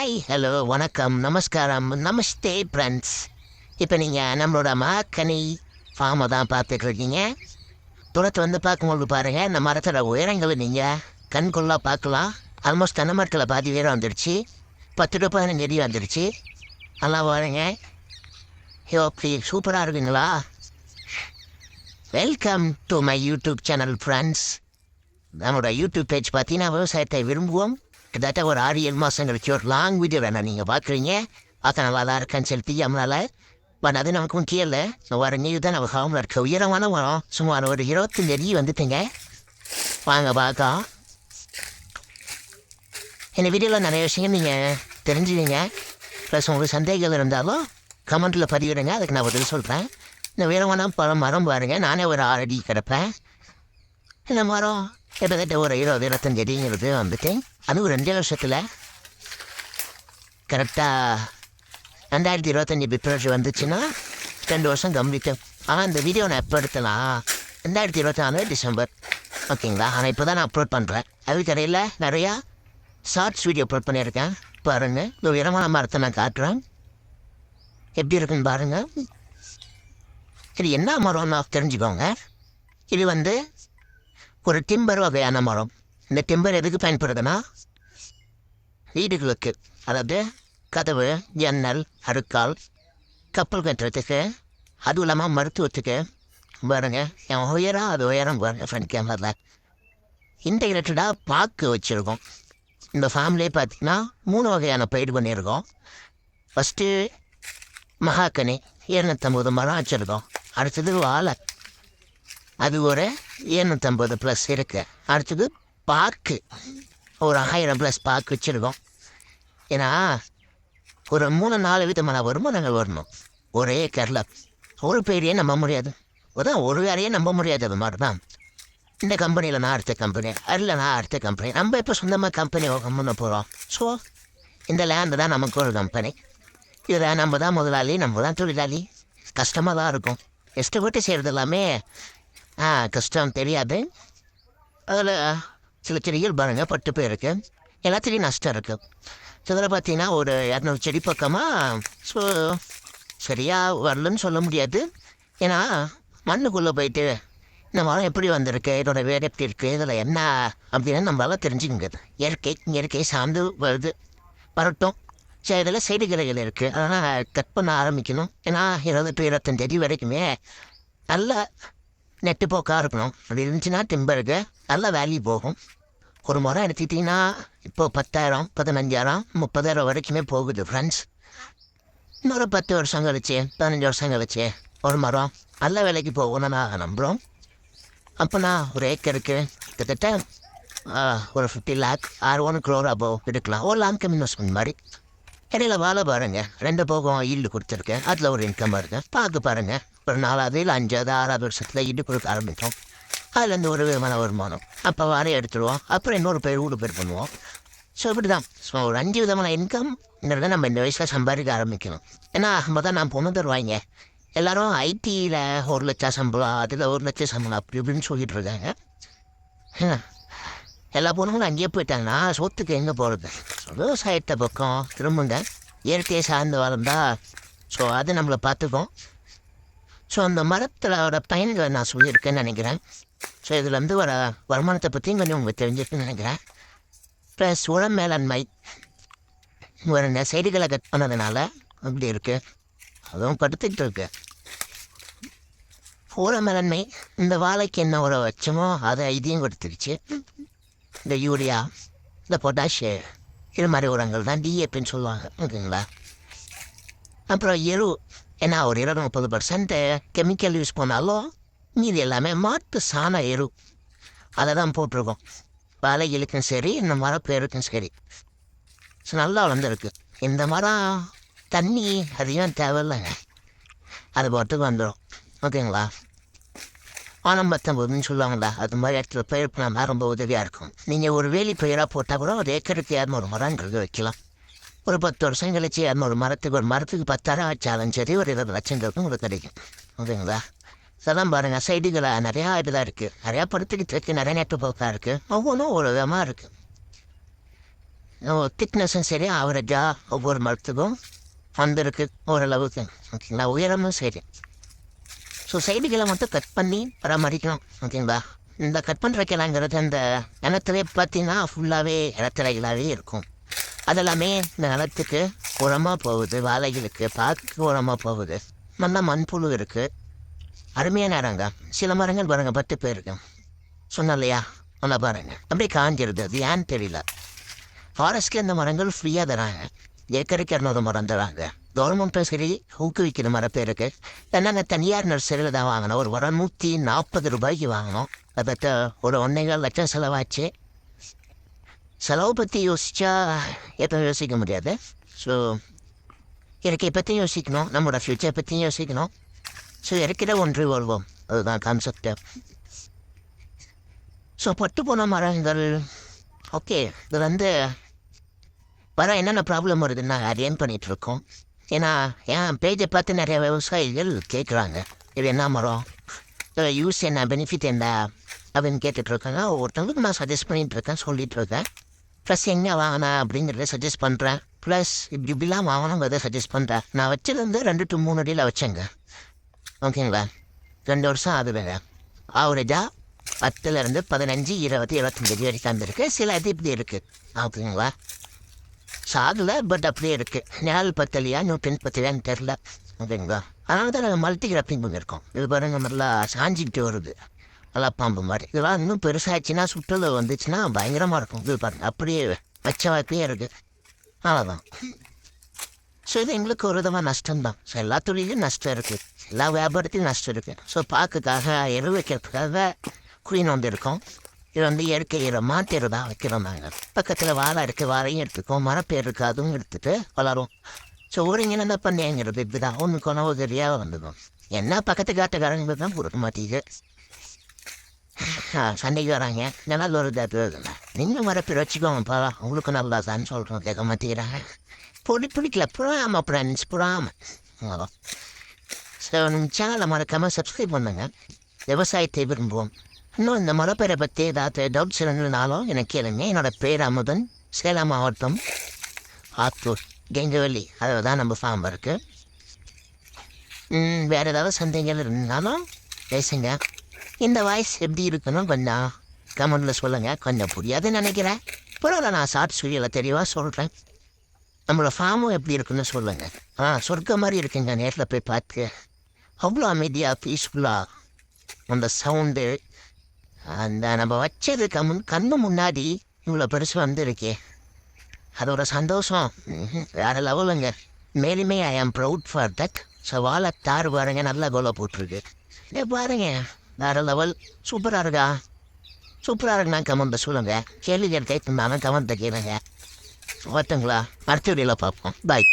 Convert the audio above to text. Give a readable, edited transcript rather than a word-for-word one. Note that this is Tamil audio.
ஹாய் ஹலோ வணக்கம் நமஸ்காரம் நமஸ்தே ஃப்ரெண்ட்ஸ். இப்போ நீங்கள் நம்மளோட மாக்கனி ஃபார்மை தான் பார்த்துட்ருக்கீங்க. தூரத்தை வந்து பார்க்கும்போது பாருங்கள், இந்த மரத்தோட உயரங்களை நீங்கள் கண்கொள்ளா பார்க்கலாம். ஆல்மோஸ்ட் தென்னை மரத்தில் பாதி உயரம் வந்துடுச்சு, 10 to 15 அடி வந்துடுச்சு. நல்லா பாருங்க, அப்படி சூப்பராக இருக்குங்களா? Welcome to my YouTube channel friends. நம்மளோட யூடியூப் பேஜ் பார்த்தீங்கன்னா விவசாயத்தை விரும்புவோம். கிட்டத்தட்ட ஒரு 6-7 மாதம் கழிச்சு ஒரு லாங் வீடியோ வேணாம் நீங்கள் பார்க்குறீங்க. பார்க்க நல்லா தான் இருக்கேன்னு சொல்லிட்டு நம்மளால் பட் அது நமக்கு முக்கியம் இல்லை. வர நீர் தான் நம்ம ஹாமில் இருக்க உயரமான மரம். சுமார் ஒரு 25 அடி வந்துட்டுங்க. வாங்க பார்க்கலாம். இந்த வீடியோவில் நிறைய விஷயம் நீங்கள் தெரிஞ்சுவீங்க. ப்ளஸ் உங்களுக்கு சந்தேகங்கள் இருந்தாலும் கமெண்ட்டில் பதிவிடுங்க, அதுக்கு நான் பதில் சொல்கிறேன். இந்த உயரமான மரம் பாருங்கள், நானே ஒரு 6 அடி கிடப்பேன். இந்த மரம் கிட்டத்தட்ட ஒரு 20-25 அடிங்கிறது வந்துட்டு அதுவும் 2 வருஷத்தில் கரெக்டாக 2025 பிப்ரவரி வந்துச்சுன்னா 2 வருஷம் கம்ப்ளீட்டு. ஆனால் இந்த வீடியோ நான் எப்போ எடுத்தலாம் 2024 டிசம்பர், ஓகேங்களா? ஆனால் இப்போ தான் நான் அப்லோட் பண்ணுறேன். அதுக்கடையில் நிறையா ஷார்ட்ஸ் வீடியோ அப்லோட் பண்ணியிருக்கேன். பாருங்கள், இந்த உயரமான மரத்தை நான் காட்டுறேன், எப்படி இருக்குன்னு பாருங்கள். இது என்ன மரம்னா தெரிஞ்சுக்கோங்க. இது வந்து ஒரு டிம்பர் வகையான மரம். இந்த டிம்பர் எதுக்கு பயன்படுதுன்னா வீடுகளுக்கு, அதாவது கதவு, ஜன்னல், அடுக்கால், கப்பல் கட்டுறதுக்கு, அதுவும் இல்லாமல் மருத்துவத்துக்கு. பாருங்க என் உயரம், அது உயரம் பாருங்க ஃப்ரண்ட் கேமரில். இன்டெகிரேட்டடாக பாக்கு வச்சுருக்கோம். இந்த ஃபேமிலியே பார்த்திங்கன்னா 3 வகையான பயிர் பண்ணியிருக்கோம். ஃபஸ்ட்டு மகாக்கனி 250 மரம் வச்சுருக்கோம். அடுத்தது வாழை, அது ஒரு 750+ இருக்குது. அடுத்தது பாக்கு, ஒரு 1000+ பாக்கு வச்சுருக்கோம். ஏன்னா ஒரு 3-4 விதமான வருமானங்கள் வரணும் ஒரே ஏக்கரில். ஒரு பேரையே நம்ப முடியாது, அதான் ஒரு வேலையே நம்ப முடியாது. அது மாதிரி தான் இந்த கம்பெனியில் நான் அடுத்த கம்பெனி, அதில் நான் அடுத்த கம்பெனி. நம்ம இப்போ சொந்தமாக கம்பெனி பண்ண போகிறோம். ஸோ இந்த லேண்டு தான் நமக்கு ஒரு கம்பெனி. இதில் நம்ம தான் முதலாளி, நம்ம தான் தொழிலாளி. கஷ்டமாக தான் இருக்கும். கஷ்டப்பட்டு செய்கிறது எல்லாமே கஷ்டம் தெரியாது. அதில் சில செடிகள் பாருங்கள் 10 பேருக்கு, எல்லாத்துலேயும் நஷ்டம் இருக்குது. சிலர் பார்த்தீங்கன்னா ஒரு 200 செடி பக்கமாக. ஸோ சரியாக வரலன்னு சொல்ல முடியாது. ஏன்னா மண்ணுக்குள்ளே போயிட்டு இந்த மரம் எப்படி வந்திருக்கு, இதோட வேறு எப்படி இருக்குது, இதில் என்ன அப்படின்னு நம்மளால் தெரிஞ்சுக்குங்க. இயற்கை சார்ந்து வருது, வரட்டும். சரி, இதில் சைடு கிளைகள் இருக்குது, அதனால் கட் பண்ண ஆரம்பிக்கணும். ஏன்னா 20 to 25 அடி வரைக்குமே நல்ல நெட்டு போக்காக இருக்கணும். அப்படி இருந்துச்சுன்னா டிம்பருக்கு நல்ல வேல்யூ போகும். ஒரு மரம் எடுத்துக்கிட்டிங்கன்னா இப்போது 10,000, 15,000, 30,000 வரைக்குமே போகுது ஃப்ரெண்ட்ஸ். இன்னொரு 10 வருஷம் கழிச்சு, 15 வருஷம் கழிச்சு ஒரு மரம் நல்ல விலைக்கு போகணும்னு நான் நம்புகிறோம். அப்போனா ஒரு ஏக்கருக்கு கிட்டத்தட்ட ஒரு 50 lakh or 1 crore above எடுக்கலாம். ஒரு லாங் டைம் இன்வெஸ்ட்மெண்ட் மாதிரி. இடையில வாழை பாருங்கள், 2 போகம் ஈல்டு கொடுத்துருக்கேன், அதில் ஒரு இன்கம் இருக்குது. பார்க்க பாருங்கள், ஒரு 4வது இல்லை 5வது 6வது வருஷத்தில் ஈடு கொடுக்க ஆரம்பித்தோம். அதுலேருந்து ஒரு விதமான வருமானம். அப்போ வாழை எடுத்துடுவோம், அப்புறம் இன்னொரு பேர் வீடு பேர் பண்ணுவோம். ஸோ இப்படி தான். ஸோ ஒரு 5 விதமான இன்கம்ங்கிறத நம்ம இந்த வயசில் சம்பாதிக்க ஆரம்பிக்கணும். ஏன்னா நம்ம தான் நான் பொண்ணு தருவாங்க. எல்லோரும் ஐடியில் 1 லட்சம் சம்பளம், அதில் 1 லட்சம் சம்பளம் அப்படி இப்படின்னு சொல்லிட்டு இருக்காங்க. எல்லா பொண்ணுங்களும் அங்கேயே போயிட்டாங்கன்னா சொத்துக்கு எங்கே போகிறது? விவசாயத்தை பக்கம் திரும்புங்க, இயற்கையை சார்ந்து வளர்ந்தா ஸோ அது நம்மளை பார்த்துக்கும். ஸோ அந்த மரத்தோட பயன்களை நான் சொல்லியிருக்கேன்னு நினைக்கிறேன். ஸோ இதுலேருந்து வர வருமானத்தை பற்றியும் கொஞ்சம் உங்களுக்கு தெரிஞ்சிருக்குன்னு நினைக்கிறேன். ப்ளஸ் உரம் மேலாண்மை, ஒரு செடிகளை கட் பண்ணதுனால அப்படி இருக்குது, அதுவும் படுத்துக்கிட்டு இருக்கு. உர மேலாண்மை, இந்த வாழைக்கு என்ன உரம் வச்சோமோ அதை இதையும் கொடுத்துருச்சு. இந்த யூரியா, இந்த பொட்டாஷு, இது மாதிரி உரங்கள் தான் டிஏபின்னு சொல்லுவாங்க, ஓகேங்களா? அப்புறம் எரு, ஏன்னா ஒரு 20-30% கெமிக்கல் யூஸ் பண்ணாலும் மீது எல்லாமே மாட்டு சாண எரு, அதை தான் போட்டிருக்கோம். வாழைகளுக்கும் சரி, இந்த மரம் பேருக்கும் சரி. ஸோ நல்லா வளர்ந்துருக்கு. இந்த மரம் தண்ணி அதிகம் தேவையில்லைங்க, அது பாட்டுக்கு வந்துடும், ஓகேங்களா? 19 சொல்லுவாங்களா, அது மாதிரி இடத்துல பயிர் பண்ணால் ரொம்ப உதவியாக இருக்கும். நீங்கள் ஒரு வேலி பயிராக போட்டால் கூட ஒரு ஏக்கருக்கு 200 மரங்கிறது வைக்கலாம். ஒரு 10 வருஷம் கழிச்சு 200 மரத்துக்கு, ஒரு மரத்துக்கு 10,000 வச்சாலும் சரி ஒரு 20 லட்சங்களுக்கு உங்களுக்கு கிடைக்கும், ஓகேங்களா? இதெல்லாம் பாருங்கள், சைடுகளை நிறையா இதுதான் இருக்குது, நிறையா படுத்துக்கிட்டு இருக்குது, நிறைய நெட்டு போக்காக இருக்குது, ஒவ்வொன்றும் ஒரு விதமாக இருக்குது. திக்னஸும் சரி ஆவரேஜாக ஒவ்வொரு மரத்துக்கும் வந்திருக்கு ஓரளவுக்கு. ஓகேங்களா, உயரமும் சரி. ஸோ சைடுகளை மட்டும் கட் பண்ணி பராமரிக்கணும். ஓகேங்களா, இந்த கட் பண்ணுற கிளைங்கிறது அந்த நிலத்துல பார்த்தீங்கன்னா ஃபுல்லாகவே இலத்திரைகளாகவே இருக்கும். அதெல்லாமே இந்த நிலத்துக்கு உரமாக போகுது, வாழைகளுக்கு பார்க்கு உரமாக போகுது. நல்லா மண்புழு இருக்குது, அருமையான இடங்க. சில மரங்கள் பாருங்க 10 பேருக்கு சொன்னோம் இல்லையா, நல்லா பாருங்க அப்படியே காஞ்சிருது. அது ஏன்னு தெரியல. ஃபாரஸ்ட்க்கு இந்த மரங்கள் ஃப்ரீயாக தராங்க, ஏக்கருக்கு 200 மரம் தராங்க. கவர்மெண்ட்டும் சரி ஊக்குவிக்கிற மரப்பேருக்கு. ஏன்னா தனியார் நர்சரியில் தான் வாங்கினோம். ஒரு மரம் 140 ரூபாய்க்கு வாங்கினோம். அதை ஒரு 1.25 லட்சம் செலவாச்சு. செலவு பற்றி யோசித்தா எதுவும் யோசிக்க முடியாது. ஸோ இயற்கையை பற்றி யோசிக்கணும், நம்மளோட ஃப்யூச்சரை பற்றியும் யோசிக்கணும். ஸோ இயற்கையில ஒன்று வருவோம், அதுதான் கான்செப்டு. ஸோ பட்டு போன மரங்கள் ஓகே. இது வர என்னென்ன ப்ராப்ளம் வருதுன்னு நாங்கள் அரியன் பண்ணிகிட்ருக்கோம். ஏன்னா என் பேஜை பார்த்து நிறைய விவசாயிகள் கேட்குறாங்க, இது என்ன மரம், யூஸ் என்ன, பெனிஃபிட் என்ன அப்படின்னு கேட்டுட்ருக்காங்க. ஒவ்வொருத்தவங்களுக்கு நான் சஜஸ்ட் பண்ணிகிட்ருக்கேன், சொல்லிகிட்ருக்கேன். ப்ளஸ் எங்கே வாங்கினேன் அப்படிங்கிறத சஜஸ்ட் பண்ணுறேன். ப்ளஸ் இப்படிலாம் வாங்கணுங்கிறத சஜஸ்ட் பண்ணுறேன். நான் வச்சதுலேருந்து 2 to 3 அடியில் வச்சேங்க. ஓகேங்களா, 2 வருஷம் ஆகுதுங்க. ஆவரேஜாக 10 to 15, 20, 25 அடி வரைக்கும் வந்துருக்கு. சில இது இப்படி இருக்குது. ஓகேங்களா, சாகலை பட் அப்படியே இருக்குது. நிழல் பத்தலையா நியூட்டன் பத்தலையான்னு தெரில. ஓகேங்களா, அதனால தான் நாங்கள் மல்டி கிராப்பிங் பண்ணியிருக்கோம். இது பாருங்க நல்லா சாஞ்சிக்கிட்டு வருது, நல்லா பாம்பு மாதிரி. இதெல்லாம் இன்னும் பெருசாகிடுச்சுன்னா சுற்றுலா வந்துச்சுன்னா பயங்கரமாக இருக்கும். இது பாருங்க அப்படியே வச்ச வாய்ப்பே இருக்குது. அவ்வளோதான். ஸோ இது எங்களுக்கு ஒரு விதமாக நஷ்டம்தான். ஸோ எல்லா தொழிலையும் நஷ்டம் இருக்குது, எல்லா வியாபாரத்தையும் நஷ்டம் இருக்குது. ஸோ பார்க்கறதுக்காக எரு வைக்கிறதுக்காக குயின் இருக்கோம். இது இயற்கை மாத்திரை தான் வைக்கிறோம் நாங்கள். பக்கத்தில் வாழை இருக்குது, வாழையும் எடுத்துக்கோம், மரப்பேர் இருக்குது, அதுவும் எடுத்துகிட்டு வளரும். ஸோ ஒருங்கிணைந்த பண்ணைங்கிறது இப்படிதான் ஒன்றுக்கு ஒன்று சரியாக வந்துடும். என்ன பக்கத்து காட்டுக்காரங்க தான் கொடுக்க மாட்டேங்குது. சண்டைக்கு வராங்க, நல்லா ஒரு இல்லை. நீங்கள் மரப்பேர் வச்சுக்கோங்கப்பா, உங்களுக்கு நல்லா தான் சொல்கிறோம், கேட்க மாட்டேங்கிறாங்க. பிடிக்கல, புறாமல் ஃப்ரெண்ட்ஸ், புறாமல். ஸோ நீங்கள் சேனலை மறக்காமல் சப்ஸ்கிரைப் பண்ணுங்க. விவசாயத்தை விரும்புவோம். இன்னும் இந்த மரப்பேரை பற்றி ஏதாவது டவுட்ஸ் இருந்ததுனாலும் எனக்கு கேளுங்க. என்னோடய பேர் அமுதன், சேலம் மாவட்டம் ஆத்தூர் கெங்கவல்லி, அதில் தான் நம்ம ஃபார்ம் இருக்குது. வேறு ஏதாவது சந்தேகங்கள் இருந்தாலும் பேசுங்க. இந்த வாய்ஸ் எப்படி இருக்குன்னு கொஞ்சம் கமெண்டில் சொல்லுங்கள். கொஞ்சம் புரியாதுன்னு நினைக்கிறேன், பரவாயில்ல, நான் ஷார்ட் வீடியோவில் தெளிவாக சொல்கிறேன். நம்மளோட ஃபார்மும் எப்படி இருக்குன்னு சொல்லுங்கள். சொர்க்க மாதிரி இருக்குங்க, நேரில் போய் பார்த்து அவ்வளோ அமைதியாக பீஸ்ஃபுல்லாக. அந்த சவுண்டு, அந்த நம்ம வச்சது கண்ணு முன்னாடி இவ்வளோ பெருசு வந்துருக்கே, அதோட சந்தோஷம் வேறு லெவலுங்க. மேலுமே ஐ ஆம் ப்ரவுட் ஃபார் தட். ஸோ வாழை தார் பாருங்க, நல்லா கோலை போட்டிருக்கு. பாருங்க வேறு லெவல். சூப்பராக இருக்கா? சூப்பராக இருக்குண்ணா கமெண்ட்டை சொல்லுங்கள். கேள்வி கேட்க இருந்தாலும் கமெண்ட்டை கேளுங்க. ஓட்டுங்களா, அடுத்த வீடியோவில் பார்ப்போம். பாய்.